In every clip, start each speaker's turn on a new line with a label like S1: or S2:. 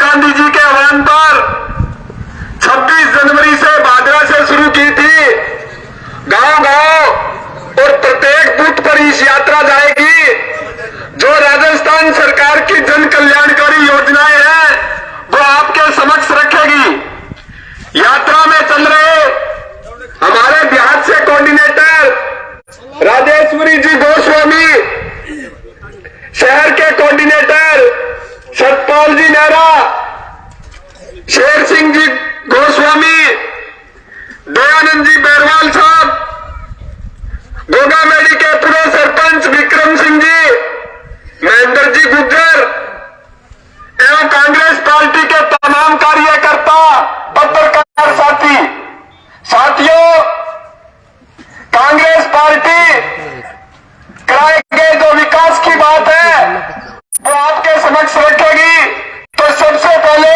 S1: गांधी जी के आह्वान पर 26 जनवरी से भादरा से शुरू की थी। गांव गांव और प्रत्येक बूथ पर इस यात्रा जाएगी। जो राजस्थान सरकार की जन कल्याणकारी योजनाएं हैं वो आपके समक्ष रखेगी। यात्रा में चल रहे हमारे बिहार से कोऑर्डिनेटर राजेश्वरी जी गोस्वामी, शहर के कोऑर्डिनेटर सतपाल जी नेहरा, शेर सिंह जी गोस्वामी, दयानंद जी बैरवाल साहब, गोगामेड़ी के पूर्व सरपंच विक्रम सिंह जी, महेंद्र जी गुज्जर एवं कांग्रेस पार्टी के तमाम कार्यकर्ता, पत्रकार साथियों, कांग्रेस पार्टी कराए गए जो विकास की बात है वो आपके समक्ष रखेगी। तो सबसे पहले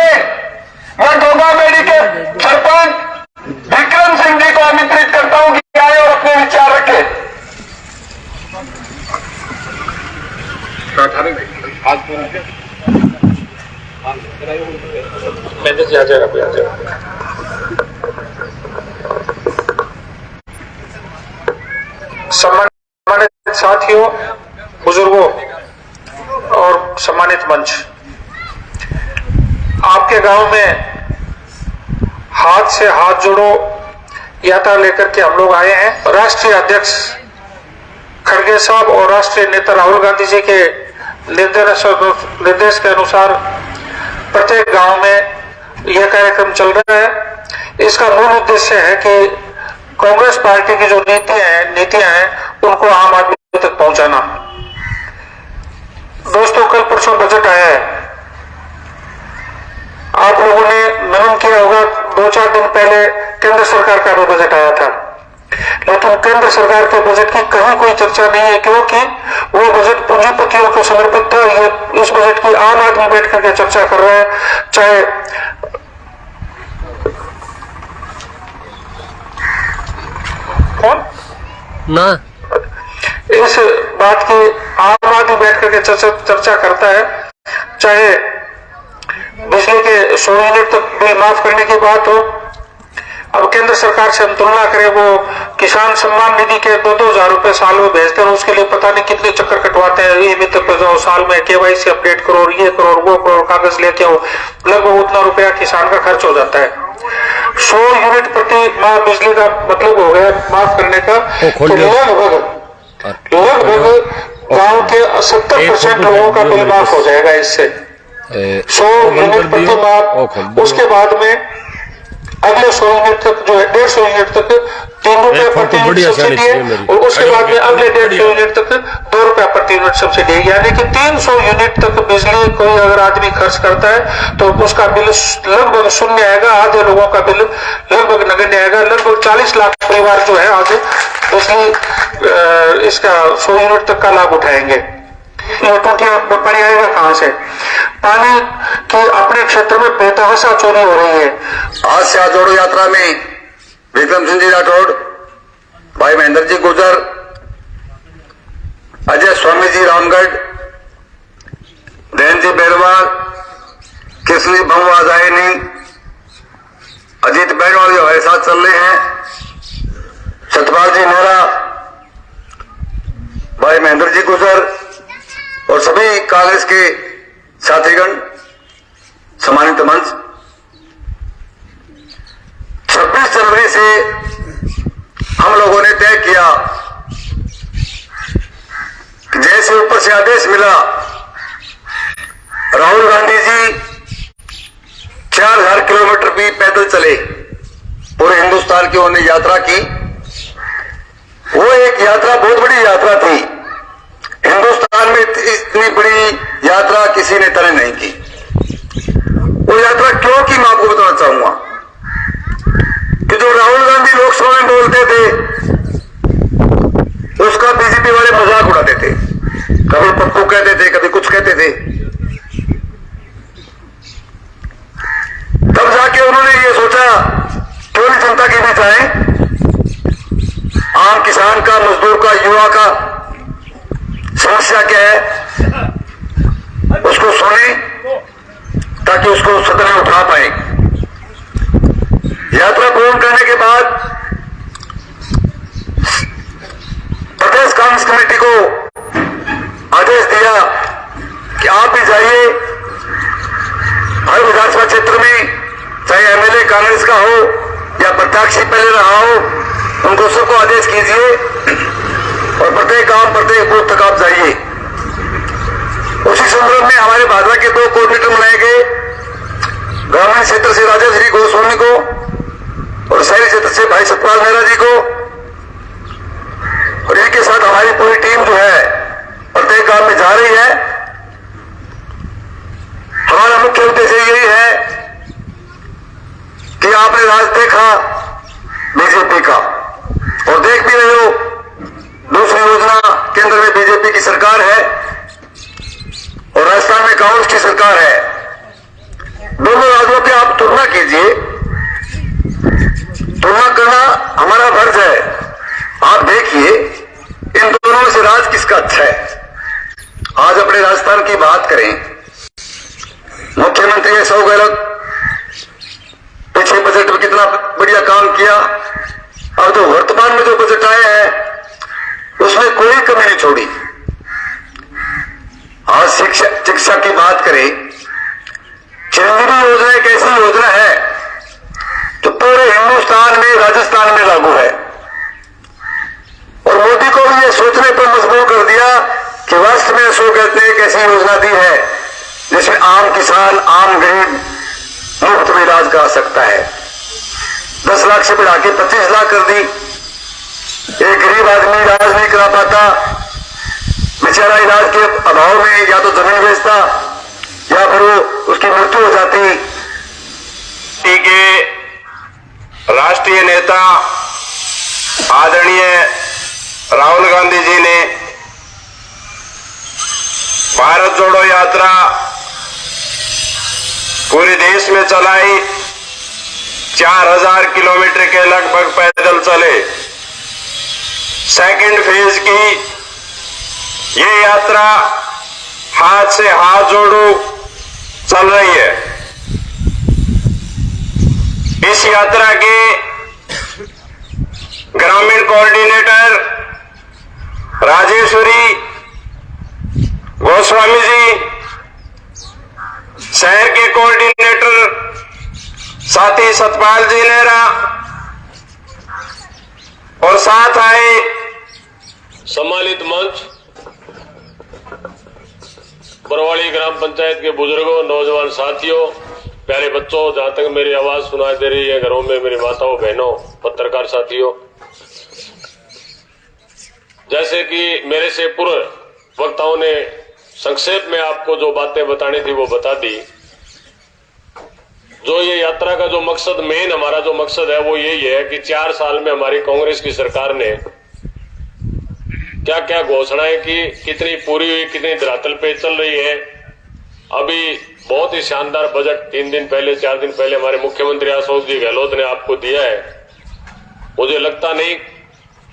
S1: मैं गोगामेड़ी के सरपंच विक्रम सिंह जी को आमंत्रित करता हूं कि आए और अपने विचार रखें। सम्मानित साथियों, बुजुर्गों और सम्मानित मंच, आपके गांव में हाथ से हाथ जोड़ो यात्रा लेकर के हम लोग आए हैं। राष्ट्रीय अध्यक्ष खड़गे साहब और राष्ट्रीय नेता राहुल गांधी जी के निर्देश के अनुसार प्रत्येक गांव में यह कार्यक्रम चल रहा है। इसका मूल उद्देश्य है कि कांग्रेस पार्टी की जो नीतियां हैं उनको आम आदमी तक पहुंचाना। दोस्तों, कल परसों बजट आया है, आप लोगों ने नमन किया होगा। 2-4 दिन पहले केंद्र सरकार का भी बजट आया था, लेकिन केंद्र सरकार के बजट की कहीं कोई चर्चा नहीं है, क्योंकि वो बजट पूंजीपतियों को समर्पित था। ये इस बजट की आम आदमी बैठ करके चर्चा कर रहा है, चाहे कौन
S2: ना
S1: इस बात की आम आदमी बैठ करके चर्चा करता है, चाहे बिजली के 100 यूनिट तक बिल माफ करने की बात हो। अब केंद्र सरकार से हम तुलना करें, वो किसान सम्मान निधि के 2-2 हजार रुपए साल में भेजते हैं, उसके लिए पता नहीं कितने चक्कर कटवाते हैं। ये मित्र पे जाओ, साल में KYC अपडेट करो, ये करो, वो करो, कागज लेके आओ, लगभग उतना रुपया किसान का खर्च हो जाता है। 100 यूनिट प्रति माह बिजली का मतलब हो गया माफ करने का, तो लगभग गाँव के 70% लोगों का बिल माफ हो जाएगा इससे। 100 यूनिट प्रति माह, उसके बाद में अगले 100 यूनिट तक जो है 150 यूनिट तक 3 रुपए प्रति यूनिट सब्सिडी है, और उसके बाद में अगले 150 यूनिट तक 2 रुपया प्रति यूनिट सब्सिडी है। यानी कि 300 यूनिट तक बिजली कोई अगर आदमी खर्च करता है तो उसका बिल लगभग शून्य आएगा। आधे लोगों का बिल लगभग नगण्य आएगा। लगभग 40 लाख परिवार जो है आगे बिजली इसका 100 यूनिट तक का लाभ उठाएंगे। पानी आएगा कहां से? पानी की अपने क्षेत्र में बेतहाशा चोरी हो रही है।
S3: आज से हाथ जोड़ो यात्रा में विक्रम सिंह जी राठौड़, भाई महेंद्र जी गुर्जर, अजय स्वामी जी रामगढ़, दयानंद जी बैरवाल, कृष्ण जी भंवाजायनी, अजीत बैरवाल जो हमारे साथ चल रहे हैं, सतपाल जी नेहरा, भाई महेंद्र जी गुर्जर और सभी कांग्रेस के साथीगण, सम्मानित मंच, 26 जनवरी से हम लोगों ने तय किया कि जैसे ऊपर से आदेश मिला, राहुल गांधी जी 4000 किलोमीटर भी पैदल चले, पूरे हिंदुस्तान की उन्होंने यात्रा की। वो एक यात्रा बहुत बड़ी यात्रा थी। हिंदुस्तान में इतनी बड़ी यात्रा किसी नेता ने नहीं की। वो यात्रा क्यों की मैं आपको बताना चाहूंगा कि जो राहुल गांधी लोकसभा में बोलते थे उसका बीजेपी वाले मजाक उड़ाते थे, कभी पप्पू कहते थे, कभी कुछ कहते थे। तब जाके उन्होंने ये सोचा क्यों नहीं जनता के बीच आए, आम किसान का, मजदूर का, युवा का समस्या क्या है उसको सुने, ताकि उसको सदन में उठा पाए। यात्रा पूर्ण करने के बाद प्रदेश कांग्रेस कमेटी को आदेश दिया कि आप भी जाइए हर विधानसभा क्षेत्र में, चाहे एमएलए कांग्रेस का हो या प्रत्याशी पहले रहा हो, उनको सबको आदेश कीजिए और प्रत्येक गांव प्रत्येक बूथ तक आप जाइए। उसी संदर्भ में हमारे भाजपा के 2 कोऑर्डिनेटर बनाए गए, ग्रामीण क्षेत्र से राजा श्री गोस्वामी को और शहरी क्षेत्र से भाई सतपाल मेहरा जी को, और इनके साथ हमारी पूरी टीम जो है प्रत्येक गांव में जा रही है। हमारा मुख्य उद्देश्य यही है कि आपने राज देखा बीजेपी का और देख भी रहे हो, दूसरी योजना केंद्र में बीजेपी की सरकार है और राजस्थान में कांग्रेस की सरकार है। दोनों राज्यों की आप तुलना कीजिए, तुलना करना हमारा फर्ज है। आप देखिए इन दोनों में से राज किसका अच्छा है। आज अपने राजस्थान की बात करें, मुख्यमंत्री अशोक गहलोत पिछले बजट में कितना बढ़िया काम किया। अब जो वर्तमान में जो बजट आया है उसमें कोई कमी नहीं छोड़ी। आज शिक्षा की बात करें, चिरंजीवी योजना एक ऐसी योजना है जो पूरे हिंदुस्तान में, राजस्थान में लागू है और मोदी को भी यह सोचने पर मजबूर कर दिया कि वास्तव में अशोक गहलोत ने एक ऐसी योजना दी है जिसमें आम किसान, आम गरीब मुफ्त में इलाज करा सकता है। 10 लाख से बढ़ा के 25 लाख कर दी। एक गरीब आदमी इलाज नहीं करा पाता, बेचारा इलाज के अभाव में या तो जमीन बेचता या फिर वो उसकी मृत्यु हो जाती।
S1: के राष्ट्रीय नेता आदरणीय राहुल गांधी जी ने भारत जोड़ो यात्रा पूरे देश में चलाई। 4000 किलोमीटर के लगभग पैदल चले। सेकंड फेज की ये यात्रा हाथ से हाथ जोड़ो चल रही है। इस यात्रा के ग्रामीण कोऑर्डिनेटर राजेश्वरी गोस्वामी जी, शहर के कोऑर्डिनेटर साथी सतपाल जी नेहरा और साथ आए
S2: सम्मानित मंच, बरवाड़ी ग्राम पंचायत के बुजुर्गों, नौजवान साथियों, प्यारे बच्चों, जहां तक मेरी आवाज सुनाई दे रही है, घरों में मेरी माताओं, बहनों, पत्रकार साथियों, जैसे कि मेरे से पूर्व वक्ताओं ने संक्षेप में आपको जो बातें बतानी थी वो बता दी। जो ये यात्रा का जो मकसद, मेन हमारा जो मकसद है वो यही है कि 4 साल में हमारी कांग्रेस की सरकार ने क्या क्या घोषणाएं की, कितनी पूरी हुई, कितनी धरातल पे चल रही है। अभी बहुत ही शानदार बजट 3 दिन पहले, 4 दिन पहले हमारे मुख्यमंत्री अशोक जी गहलोत ने आपको दिया है। मुझे लगता नहीं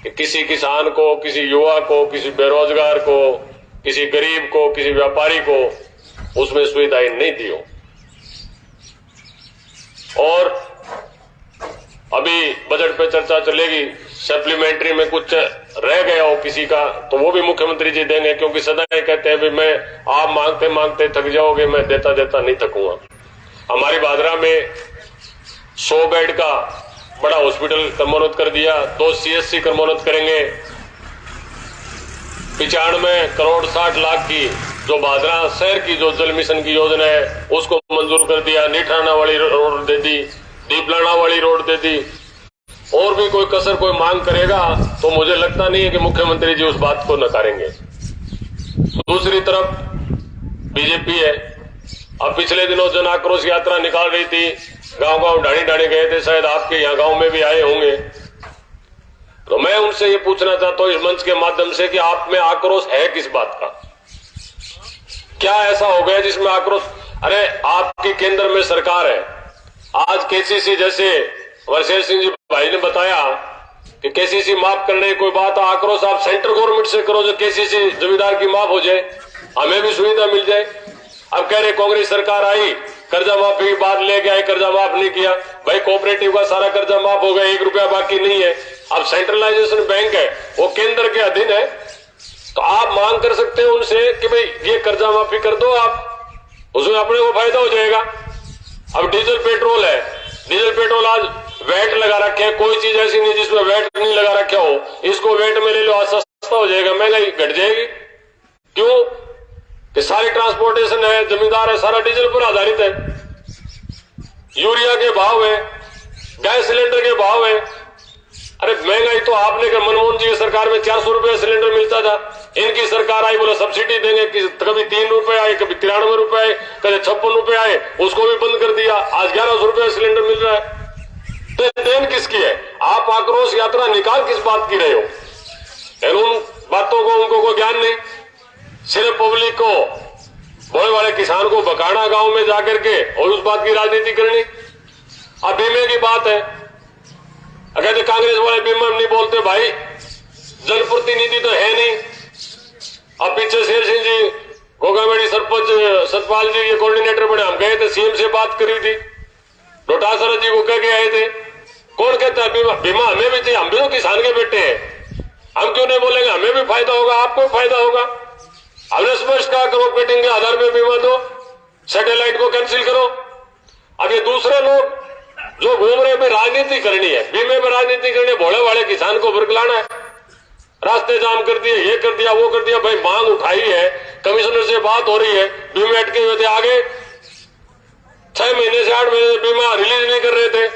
S2: कि किसी किसान को, किसी युवा को, किसी बेरोजगार को, किसी गरीब को, किसी व्यापारी को उसमें सुविधाएं नहीं दी हो। और अभी बजट पे चर्चा चलेगी, सप्लीमेंट्री में कुछ रह गया हो किसी का तो वो भी मुख्यमंत्री जी देंगे, क्योंकि सदा ये कहते हैं भी मैं, आप मांगते मांगते थक जाओगे, मैं देता देता नहीं थकूंगा। हमारी भादरा में 100 बेड का बड़ा हॉस्पिटल कर्मोन्नत कर दिया, 2 CSC कर्मोन्नत करेंगे। 95 करोड़ 60 लाख की जो भादरा शहर की जो जल मिशन की योजना है उसको मंजूर कर दिया। नीठाना वाली रोड दे दी, दीपलाना वाली रोड दे दी। और भी कोई कसर कोई मांग करेगा तो मुझे लगता नहीं है कि मुख्यमंत्री जी उस बात को नकारेंगे। दूसरी तरफ बीजेपी है। अब पिछले दिनों जन आक्रोश यात्रा निकाल रही थी, गांव गांव ढाणी ढाणी गए थे, शायद आपके यहाँ गांव में भी आए होंगे। तो मैं उनसे ये पूछना चाहता हूं इस मंच के माध्यम से कि आप में आक्रोश है किस बात का? क्या ऐसा हो गया जिसमें आक्रोश? अरे आपकी केंद्र में सरकार है। आज केसीसी जैसे वरसेर सिंह जी भाई ने बताया कि केसीसी माफ करने की कोई बात, आक्रोश आप सेंट्रल गवर्नमेंट से करो जो केसीसी जमींदार की माफ हो जाए, हमें भी सुविधा मिल जाए। अब कह रहे कांग्रेस सरकार आई कर्जा माफी की बात लेके आए, कर्जा माफ नहीं किया। भाई कोऑपरेटिव का सारा कर्जा माफ हो गया, 1 रुपया बाकी नहीं है। अब सेंट्रलाइजेशन बैंक है, वो केंद्र के अधीन है, तो आप मांग कर सकते हो उनसे कि भाई ये कर्जा माफी कर दो आप, उसमें अपने को फायदा हो जाएगा। अब डीजल पेट्रोल है, डीजल पेट्रोल आज वैट लगा रखे हैं, कोई चीज ऐसी नहीं जिसमें वैट नहीं लगा रखा हो, इसको वैट में ले लो, आज सस्ता हो जाएगा, महंगाई घट जाएगी। क्यों? कि सारी ट्रांसपोर्टेशन है, जमींदार है, सारा डीजल पर आधारित है। यूरिया के भाव है, गैस सिलेंडर के भाव है। अरे महंगाई तो आपने कर, मनमोहन जी की सरकार में 400 रुपए सिलेंडर मिलता था, इनकी सरकार आई बोला सब्सिडी देंगे, कभी 3 रुपए आए, कभी 93 रुपए आए, कभी 56 रुपए आए, उसको भी बंद कर दिया। आज 1100 रुपए सिलेंडर मिल रहा है। तो देन किसकी है? आप आक्रोश यात्रा निकाल किस बात की रहे हो? उन बातों को उनको कोई ज्ञान नहीं, सिर्फ पब्लिक को, भोले वाले किसान को बकाना गांव में जाकर के और उस बात की राजनीति करनी। अब बीमे की बात है, अगर कांग्रेस वाले बीमा नहीं बोलते, भाई जनप्रतिनिधि तो है नहीं। अब पीछे शेर सिंह जी, गोगामेड़ी सरपंच सतपाल जी ये कोऑर्डिनेटर बने, हम गए थे, सीएम से बात करी थी, डोटासरा जी को कह के आए थे। कौन कहता है बीमा? बीमा हमें भी चाहिए, हम भी तो किसान के बेटे हैं, हम क्यों नहीं बोलेंगे? हमें भी फायदा होगा, आपको भी फायदा होगा। हमने स्पष्ट कहा क्रॉप कटिंग के आधार पर बीमा दो, सैटेलाइट को कैंसिल करो। अब ये दूसरे लोग जो घूम रहे हैं, राजनीति करनी है, बीमे में राजनीति करनी है, भोले वाले किसान को बरकलाना है, रास्ते जाम कर दिए, ये कर दिया, वो कर दिया। भाई मांग उठाई है, कमिश्नर से बात हो रही है, बीमे अटके हुए थे, आगे 6 महीने से 8 महीने से बीमा रिलीज नहीं कर रहे थे।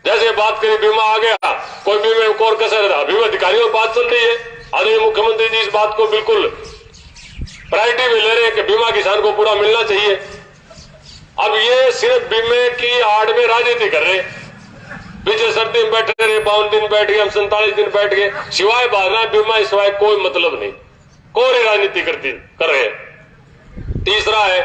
S2: जैसे बात करी बीमा आ गया, कोई बीमे को और कसर था। बीमा अधिकारियों की बात चल रही है, आदरणीय मुख्यमंत्री जी इस बात को बिल्कुल प्रायोरिटी में ले रहे हैं कि बीमा किसान को पूरा मिलना चाहिए। अब ये सिर्फ बीमे की आड़ में राजनीति कर रहे, पीछे सर्दी में बैठे रहे, 52 दिन बैठ गए, हम 47 दिन बैठ गए, सिवाय बारना बीमा, सिवाय कोई मतलब नहीं, कोई राजनीति कर रहे हैं। तीसरा है,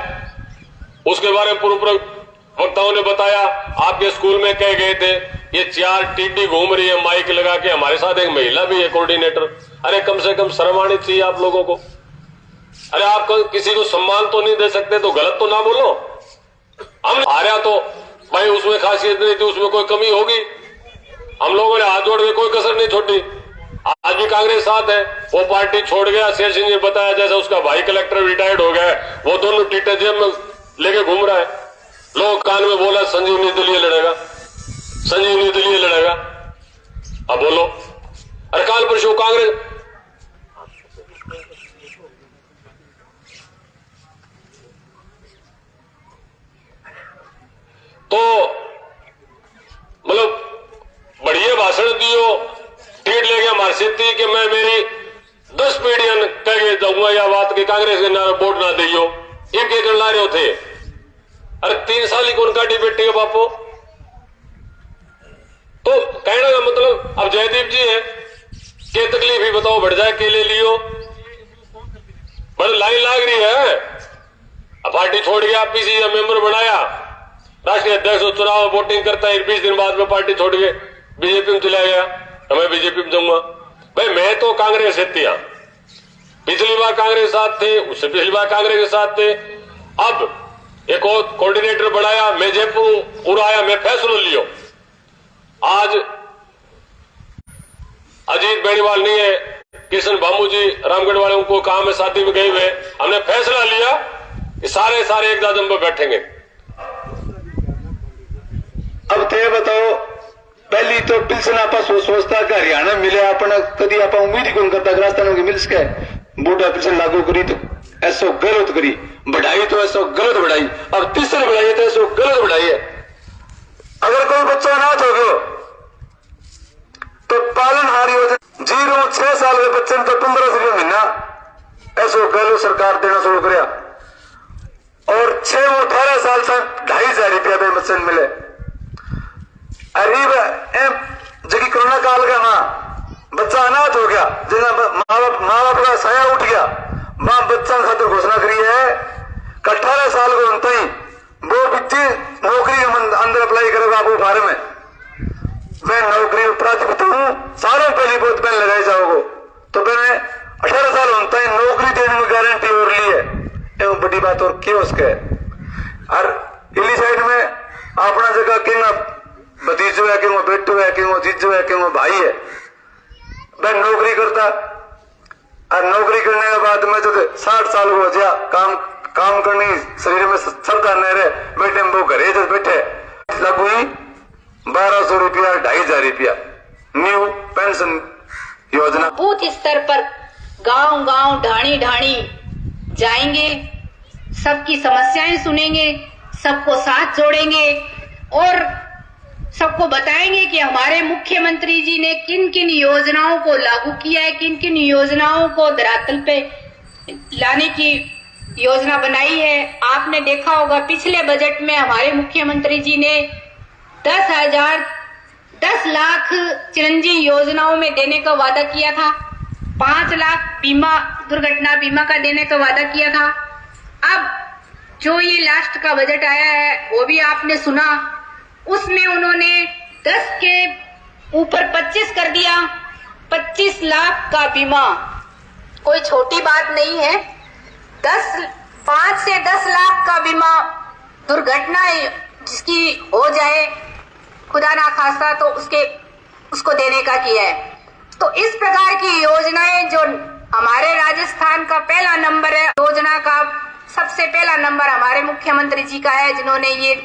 S2: उसके बारे में पूर्व वक्ताओं ने बताया, आपके स्कूल में कह गए थे ये 4 टीडी घूम रही है माइक लगा के, हमारे साथ एक महिला भी है कोऑर्डिनेटर। अरे कम से कम शर्म आनी चाहिए आप लोगों को। अरे आप किसी को सम्मान तो नहीं दे सकते, तो गलत तो ना बोलो। हम हारा तो भाई उसमें खासियत नहीं थी, उसमें कोई कमी होगी, हम लोगों ने हाथ जोड़ के कोई कसर नहीं छोड़ी। आज भी कांग्रेस साथ है, वो पार्टी छोड़ गया। शेर सिंह ने बताया जैसे उसका भाई कलेक्टर रिटायर्ड हो गया, वो दोनों टीटे जेब में लेके घूम रहा है। लोग कान में बोला संजीवनी दलीय लड़ेगा, संजीवनी दलीय लड़ेगा। अब बोलो, अरे काल परसों कांग्रेस तो मतलब बढ़िया भाषण दियो, टीट ले गया हमारी स्थिति कि मैं मेरी 10 पीढ़ियां कह के जाऊंगा या बात के कांग्रेस के नारे वोट ना दियो, एक एक ला रहे थे। अरे 3 साल ही कौन काटी बेटी के बापो। तो कहने का मतलब अब जयदीप जी है कि तकलीफ ही बताओ, बढ़ जाए के ले लियो, बड़ी लाइन लाग रही है। अब पार्टी छोड़ गया, पीसीसी मेंबर बनाया, राष्ट्रीय अध्यक्ष चुनाव वोटिंग करता है, 20 दिन बाद में पार्टी छोड़ के बीजेपी में चला गया, मैं बीजेपी में जाऊंगा। भाई मैं तो कांग्रेस से थी, पिछली बार कांग्रेस साथ थे, उससे पिछली बार कांग्रेस के साथ थे। अब एक और कोऑर्डिनेटर बढ़ाया, मैं जयपुर आया, मैं फैसला लियो। आज अजीत बेनीवाल नहीं है, किशन बाबू जी रामगढ़ वाले उनको काम है, शादी में गए हुए, हमने फैसला लिया कि सारे एक दादम पर बैठेंगे।
S4: अब ते बताओ, पहली तो पिलसन आप सोचता कि हरियाणा मिले, अपन कभी आप उम्मीद ही कौन करता राजस्थान की मिल सके। बूढ़ा पिलसन लागू करी तो ऐसो गलत करी, बढ़ाई तो ऐसो गलत बढ़ाई, अब तीसरी बढ़ाई तो ऐसो गलत बढ़ाई है।
S3: अगर कोई बच्चा अनाथ हो गयो तो पालनहार योजना 0-6 साल के बच्चे तो 1500 रुपये महीना ऐसो गलो सरकार देना शुरू कराया, और 6-18 साल तक 2500 रुपया बच्चे मिले। अरीब जबकि कोरोना काल का मां बच्चा अनाथ हो गया, जिन्हें माँ बाप का साया उठ गया, मां बच्चा खातिर घोषणा करी है 18 साल को अंत ही वो बच्चे नौकरी के अंदर अप्लाई करेगा। आपको फार्म में मैं नौकरी प्राप्त हूँ, सारों पहली बहुत पहले लगाए जाओगे तो मैंने 18 साल होता है नौकरी देने की गारंटी और ली है। एवं बड़ी बात और क्या उसके और इली साइड में अपना जगह किंग भतीजो है, किंग बेटो है, किंग जीजो है, किंग भाई है, वह नौकरी करता और नौकरी करने के बाद में जो 60 साल हो गया काम करनी शरीर में क्षमता नहीं रहे, बेटे वो घरे जो बैठे लागू ही 1200 रुपया 2500 रुपया न्यू पेंशन योजना।
S5: बूथ स्तर पर गांव गांव ढाणी ढाणी जाएंगे, सबकी समस्याएं सुनेंगे, सबको साथ जोड़ेंगे और सबको बताएंगे कि हमारे मुख्यमंत्री जी ने किन किन योजनाओं को लागू किया है, किन किन योजनाओं को धरातल पे लाने की योजना बनाई है। आपने देखा होगा पिछले बजट में हमारे मुख्यमंत्री जी ने 10 लाख चिरंजी योजनाओं में देने का वादा किया था, 5 लाख बीमा दुर्घटना बीमा का देने का वादा किया था। अब जो ये लास्ट का बजट आया है वो भी आपने सुना, उसमें उन्होंने 10 के ऊपर 25 कर दिया, 25 लाख का बीमा कोई छोटी बात नहीं है। 5 से 10 लाख का बीमा दुर्घटना जिसकी हो जाए खुदा ना खास्ता तो उसको देने का किया है। तो इस प्रकार की योजनाएं जो हमारे राजस्थान का पहला नंबर है, योजना का सबसे पहला नंबर हमारे मुख्यमंत्री जी का है, जिन्होंने ये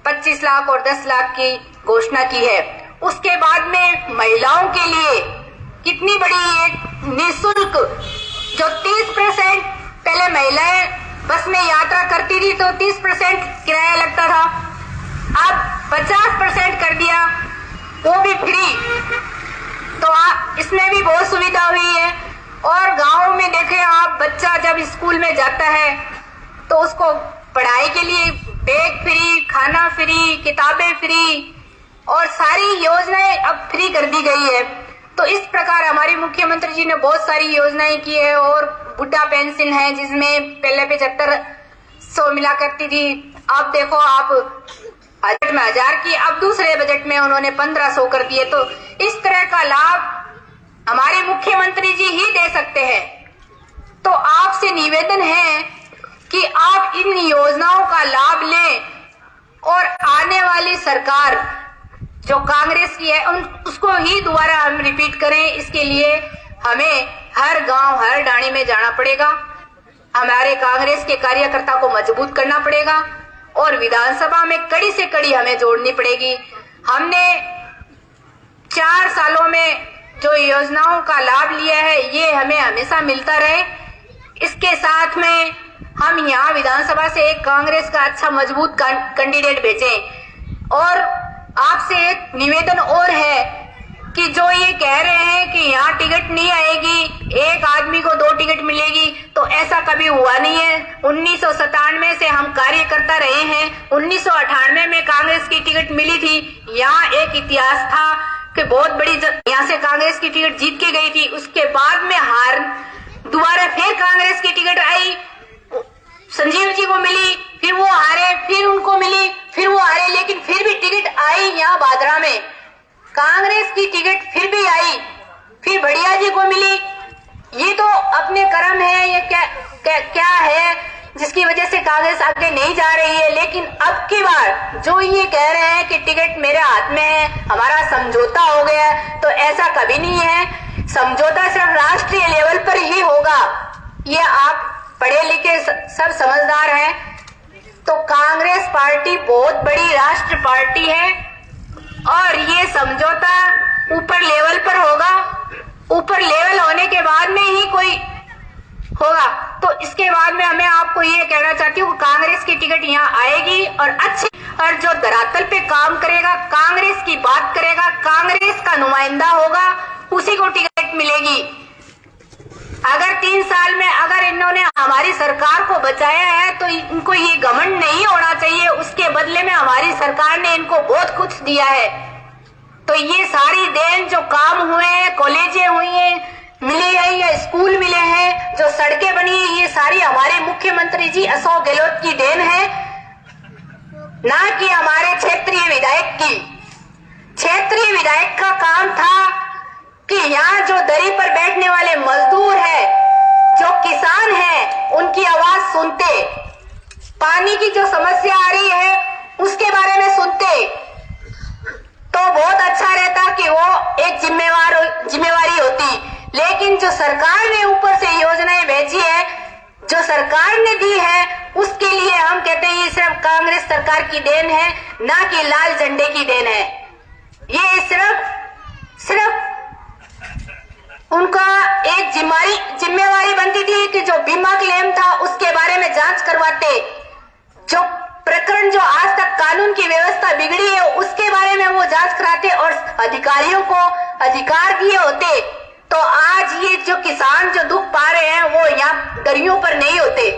S5: 25 लाख और 10 लाख की घोषणा की है। उसके बाद में महिलाओं के लिए कितनी बड़ी एक निःशुल्क जो 30% पहले महिलाएं बस में यात्रा करती थी तो 30% किराया लगता था, अब 50% कर दिया, वो भी फ्री। तो इसमें भी बहुत सुविधा हुई है। और गांव में देखें आप, बच्चा जब स्कूल में जाता है तो उसको पढ़ाई के लिए बैग फ्री, खाना फ्री, किताबें फ्री और सारी योजनाएं अब फ्री कर दी गई है। तो इस प्रकार हमारे मुख्यमंत्री जी ने बहुत सारी योजनाएं की है। और बुढ़ा पेंशन है जिसमें पहले 7500 मिला करती थी, अब देखो आप बजट में 1000 की, अब दूसरे बजट में उन्होंने 1500 कर दिए। तो इस तरह का लाभ हमारे मुख्यमंत्री जी ही दे सकते हैं। तो आपसे निवेदन है कि आप इन योजनाओं का लाभ लें और आने वाली सरकार जो कांग्रेस की है उसको ही दोबारा हम रिपीट करें। इसके लिए हमें हर गांव हर डाणी में जाना पड़ेगा, हमारे कांग्रेस के कार्यकर्ता को मजबूत करना पड़ेगा और विधानसभा में कड़ी से कड़ी हमें जोड़नी पड़ेगी। हमने 4 सालों में जो योजनाओं का लाभ लिया है ये हमें हमेशा मिलता रहे। इसके साथ में हम यहाँ विधानसभा से एक कांग्रेस का अच्छा मजबूत कैंडिडेट भेजें। और आपसे एक निवेदन और है कि जो ये कह रहे हैं कि यहाँ टिकट नहीं आएगी, एक आदमी को 2 टिकट मिलेगी, तो ऐसा कभी हुआ नहीं है। 1997 से हम कार्यकर्ता रहे हैं, 1998 में कांग्रेस की टिकट मिली थी। यहाँ एक इतिहास था कि बहुत बड़ी यहाँ से कांग्रेस की टिकट जीत के गई थी, उसके बाद में हार, दोबारा फिर कांग्रेस की टिकट आई, संजीव जी को मिली, फिर वो हारे, फिर उनको मिली, फिर वो हारे, लेकिन फिर भी टिकट आई। यहाँ बादरा में कांग्रेस की टिकट फिर भी आई, फिर बढ़िया जी को मिली। ये तो अपने कर्म है, ये क्या है जिसकी वजह से कांग्रेस आगे नहीं जा रही है। लेकिन अब की बार जो ये कह रहे हैं कि टिकट मेरे हाथ में है, हमारा समझौता हो गया, तो ऐसा कभी नहीं है। समझौता सिर्फ राष्ट्रीय लेवल पर ही होगा। ये आप पढ़े लिखे सब समझदार हैं। तो कांग्रेस पार्टी बहुत बड़ी राष्ट्र पार्टी है और ये समझौता ऊपर लेवल पर होगा। ऊपर लेवल होने के बाद में ही कोई होगा। तो इसके बाद में हमें आपको ये कहना चाहती हूँ, कांग्रेस की टिकट यहाँ आएगी और अच्छी, और जो धरातल पे काम करेगा, कांग्रेस की बात करेगा, कांग्रेस का नुमाइंदा होगा, उसी को टिकट मिलेगी। अगर 3 साल में अगर इन्होंने हमारी सरकार को बचाया है तो इनको ये घमंड नहीं होना चाहिए। उसके बदले में हमारी सरकार ने इनको बहुत कुछ दिया है। तो ये सारी देन जो काम हुए हैं, कॉलेजें हुई हैं, मिली है, या स्कूल मिले हैं, जो सड़कें बनी है, ये सारी हमारे मुख्यमंत्री जी अशोक गहलोत की देन है, ना कि हमारे क्षेत्रीय विधायक की। क्षेत्रीय विधायक का काम था कि यहाँ जो दरी पर बैठने वाले मजदूर हैं, जो किसान हैं, उनकी आवाज सुनते। पानी की जो समस्या आ रही है उसके बारे में सुनते तो बहुत अच्छा रहता कि वो एक जिम्मेवारी होती। लेकिन जो सरकार ने ऊपर से योजनाएं भेजी है, जो सरकार ने दी है, उसके लिए हम कहते हैं ये सिर्फ कांग्रेस सरकार की देन है, ना कि लाल झंडे की देन है। ये सिर्फ उनका एक जिम्मेवारी बनती थी कि जो बीमा क्लेम था उसके बारे में जांच करवाते, जो प्रकरण जो आज तक कानून की व्यवस्था बिगड़ी है उसके बारे में वो जांच कराते और अधिकारियों को अधिकार दिए होते, तो आज ये जो किसान जो दुख पा रहे हैं वो यहाँ दरियों पर नहीं होते।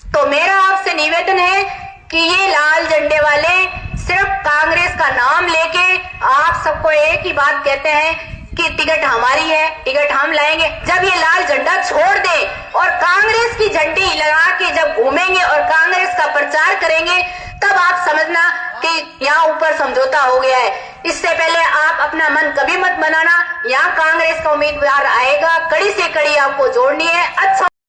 S5: तो मेरा आपसे निवेदन है कि ये लाल झंडे वाले सिर्फ कांग्रेस का नाम लेके आप सबको एक ही बात कहते हैं कि टिकट हमारी है, टिकट हम लाएंगे। जब ये लाल झंडा छोड़ दे और कांग्रेस की झंडी लगा के जब घूमेंगे और कांग्रेस का प्रचार करेंगे, तब आप समझना कि यहाँ ऊपर समझौता हो गया है। इससे पहले आप अपना मन कभी मत बनाना। यहाँ कांग्रेस का उम्मीदवार आएगा, कड़ी से कड़ी आपको जोड़नी है। अच्छा